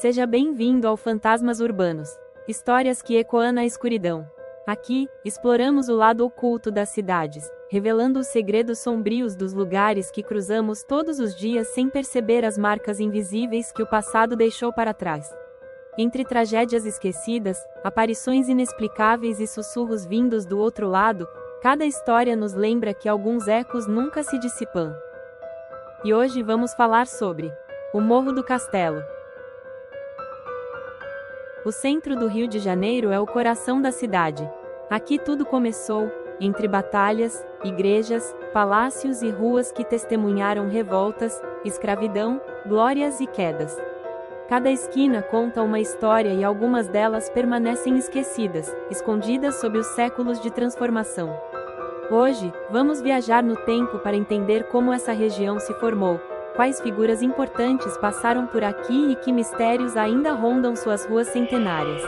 Seja bem-vindo ao Fantasmas Urbanos. Histórias que ecoam na escuridão. Aqui, exploramos o lado oculto das cidades, revelando os segredos sombrios dos lugares que cruzamos todos os dias sem perceber as marcas invisíveis que o passado deixou para trás. Entre tragédias esquecidas, aparições inexplicáveis e sussurros vindos do outro lado, cada história nos lembra que alguns ecos nunca se dissipam. E hoje vamos falar sobre o Morro do Castelo. O centro do Rio de Janeiro é o coração da cidade. Aqui tudo começou, entre batalhas, igrejas, palácios e ruas que testemunharam revoltas, escravidão, glórias e quedas. Cada esquina conta uma história e algumas delas permanecem esquecidas, escondidas sob os séculos de transformação. Hoje, vamos viajar no tempo para entender como essa região se formou, quais figuras importantes passaram por aqui e que mistérios ainda rondam suas ruas centenárias.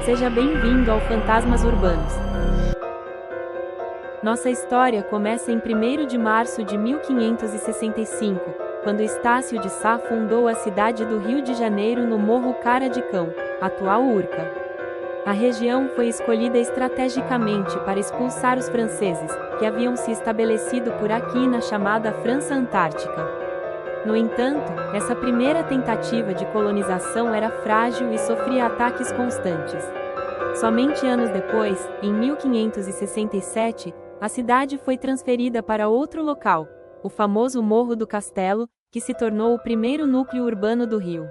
Seja bem-vindo ao Fantasmas Urbanos. Nossa história começa em 1º de março de 1565, quando Estácio de Sá fundou a cidade do Rio de Janeiro no Morro Cara de Cão, atual Urca. A região foi escolhida estrategicamente para expulsar os franceses, que haviam se estabelecido por aqui na chamada França Antártica. No entanto, essa primeira tentativa de colonização era frágil e sofria ataques constantes. Somente anos depois, em 1567, a cidade foi transferida para outro local, o famoso Morro do Castelo, que se tornou o primeiro núcleo urbano do Rio.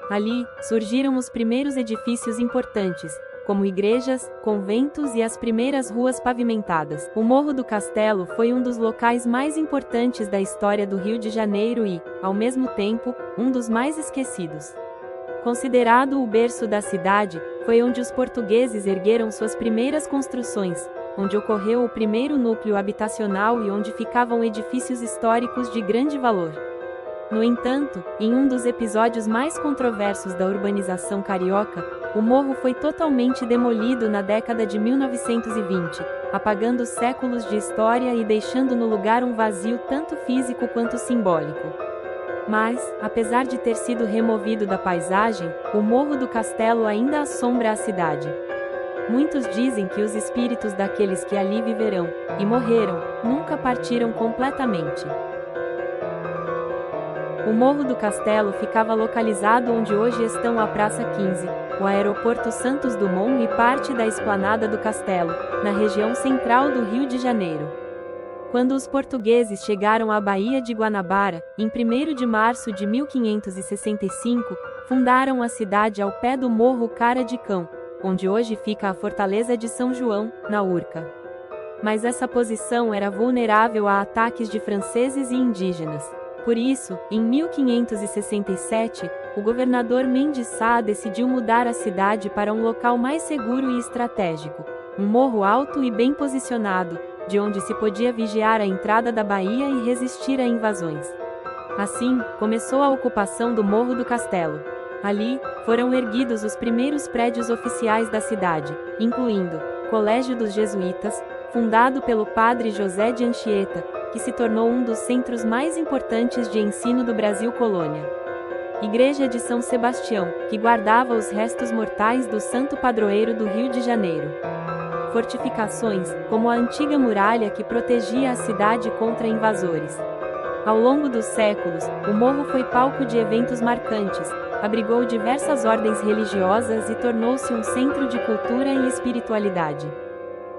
Ali, surgiram os primeiros edifícios importantes, como igrejas, conventos e as primeiras ruas pavimentadas. O Morro do Castelo foi um dos locais mais importantes da história do Rio de Janeiro e, ao mesmo tempo, um dos mais esquecidos. Considerado o berço da cidade, foi onde os portugueses ergueram suas primeiras construções, onde ocorreu o primeiro núcleo habitacional e onde ficavam edifícios históricos de grande valor. No entanto, em um dos episódios mais controversos da urbanização carioca, o morro foi totalmente demolido na década de 1920, apagando séculos de história e deixando no lugar um vazio tanto físico quanto simbólico. Mas, apesar de ter sido removido da paisagem, o Morro do Castelo ainda assombra a cidade. Muitos dizem que os espíritos daqueles que ali viverão e morreram nunca partiram completamente. O Morro do Castelo ficava localizado onde hoje estão a Praça 15, o Aeroporto Santos Dumont e parte da Esplanada do Castelo, na região central do Rio de Janeiro. Quando os portugueses chegaram à Baía de Guanabara, em 1º de março de 1565, fundaram a cidade ao pé do Morro Cara de Cão, onde hoje fica a Fortaleza de São João, na Urca. Mas essa posição era vulnerável a ataques de franceses e indígenas. Por isso, em 1567, o governador Mendes Sá decidiu mudar a cidade para um local mais seguro e estratégico, um morro alto e bem posicionado, de onde se podia vigiar a entrada da baía e resistir a invasões. Assim, começou a ocupação do Morro do Castelo. Ali, foram erguidos os primeiros prédios oficiais da cidade, incluindo Colégio dos Jesuítas, fundado pelo padre José de Anchieta, que se tornou um dos centros mais importantes de ensino do Brasil colônia. Igreja de São Sebastião, que guardava os restos mortais do santo padroeiro do Rio de Janeiro. Fortificações, como a antiga muralha que protegia a cidade contra invasores. Ao longo dos séculos, o morro foi palco de eventos marcantes, abrigou diversas ordens religiosas e tornou-se um centro de cultura e espiritualidade.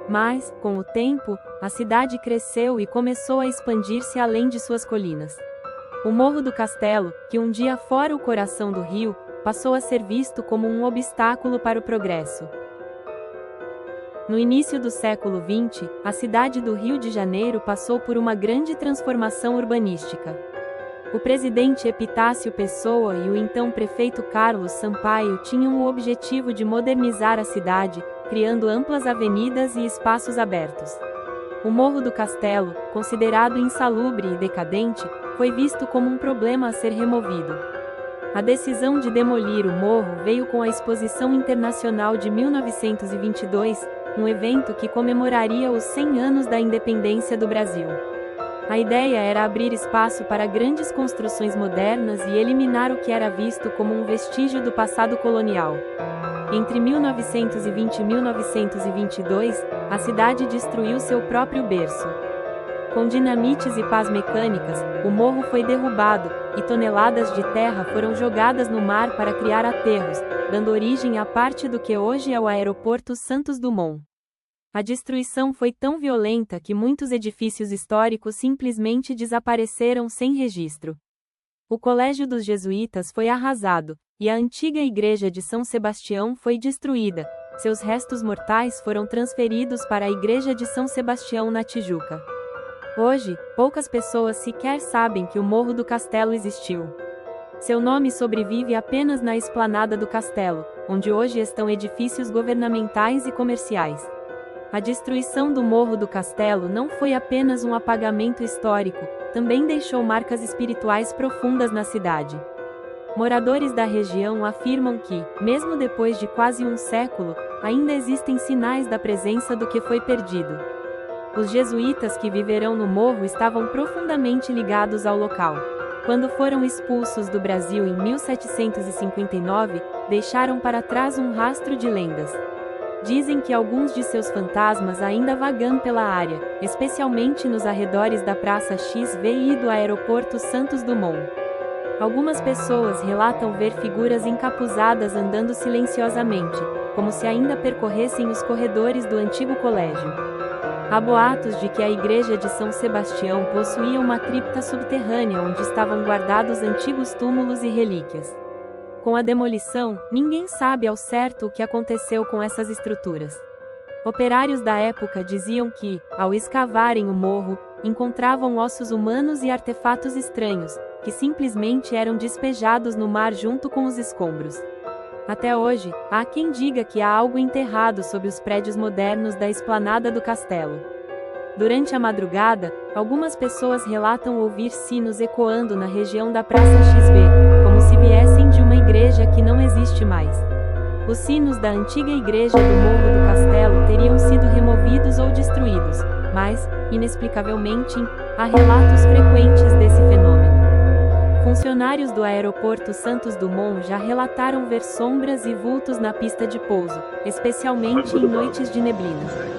Mas, com o tempo, a cidade cresceu e começou a expandir-se além de suas colinas. O Morro do Castelo, que um dia fora o coração do Rio, passou a ser visto como um obstáculo para o progresso. No início do século XX, a cidade do Rio de Janeiro passou por uma grande transformação urbanística. O presidente Epitácio Pessoa e o então prefeito Carlos Sampaio tinham o objetivo de modernizar a cidade, criando amplas avenidas e espaços abertos. O Morro do Castelo, considerado insalubre e decadente, foi visto como um problema a ser removido. A decisão de demolir o morro veio com a Exposição Internacional de 1922, um evento que comemoraria os 100 anos da independência do Brasil. A ideia era abrir espaço para grandes construções modernas e eliminar o que era visto como um vestígio do passado colonial. Entre 1920 e 1922, a cidade destruiu seu próprio berço. Com dinamites e pás mecânicas, o morro foi derrubado, e toneladas de terra foram jogadas no mar para criar aterros, dando origem a parte do que hoje é o Aeroporto Santos Dumont. A destruição foi tão violenta que muitos edifícios históricos simplesmente desapareceram sem registro. O Colégio dos Jesuítas foi arrasado, e a antiga igreja de São Sebastião foi destruída. Seus restos mortais foram transferidos para a igreja de São Sebastião na Tijuca. Hoje, poucas pessoas sequer sabem que o Morro do Castelo existiu. Seu nome sobrevive apenas na esplanada do castelo, onde hoje estão edifícios governamentais e comerciais. A destruição do Morro do Castelo não foi apenas um apagamento histórico, também deixou marcas espirituais profundas na cidade. Moradores da região afirmam que, mesmo depois de quase um século, ainda existem sinais da presença do que foi perdido. Os jesuítas que viverão no morro estavam profundamente ligados ao local. Quando foram expulsos do Brasil em 1759, deixaram para trás um rastro de lendas. Dizem que alguns de seus fantasmas ainda vagam pela área, especialmente nos arredores da Praça XVI e do Aeroporto Santos Dumont. Algumas pessoas relatam ver figuras encapuzadas andando silenciosamente, como se ainda percorressem os corredores do antigo colégio. Há boatos de que a igreja de São Sebastião possuía uma cripta subterrânea onde estavam guardados antigos túmulos e relíquias. Com a demolição, ninguém sabe ao certo o que aconteceu com essas estruturas. Operários da época diziam que, ao escavarem o morro, encontravam ossos humanos e artefatos estranhos, que simplesmente eram despejados no mar junto com os escombros. Até hoje, há quem diga que há algo enterrado sob os prédios modernos da esplanada do castelo. Durante a madrugada, algumas pessoas relatam ouvir sinos ecoando na região da Praça XV, como se viessem de uma igreja que não existe mais. Os sinos da antiga igreja do Morro do Castelo teriam sido removidos ou destruídos, mas, inexplicavelmente, há relatos frequentes desse fenômeno. Funcionários do Aeroporto Santos Dumont já relataram ver sombras e vultos na pista de pouso, especialmente em noites de neblina.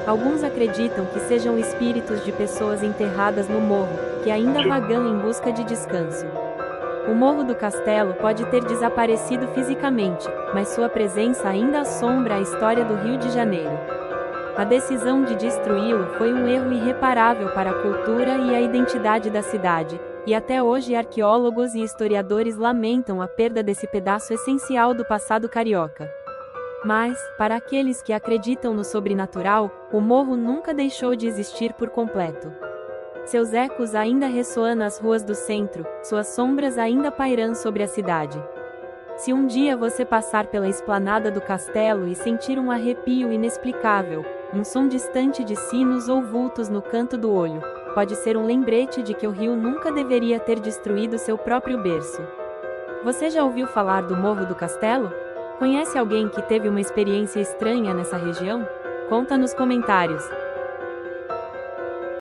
Alguns acreditam que sejam espíritos de pessoas enterradas no morro, que ainda vagam em busca de descanso. O Morro do Castelo pode ter desaparecido fisicamente, mas sua presença ainda assombra a história do Rio de Janeiro. A decisão de destruí-lo foi um erro irreparável para a cultura e a identidade da cidade, e até hoje arqueólogos e historiadores lamentam a perda desse pedaço essencial do passado carioca. Mas, para aqueles que acreditam no sobrenatural, o morro nunca deixou de existir por completo. Seus ecos ainda ressoam nas ruas do centro, suas sombras ainda pairam sobre a cidade. Se um dia você passar pela esplanada do castelo e sentir um arrepio inexplicável, um som distante de sinos ou vultos no canto do olho, pode ser um lembrete de que o rio nunca deveria ter destruído seu próprio berço. Você já ouviu falar do Morro do Castelo? Conhece alguém que teve uma experiência estranha nessa região? Conta nos comentários.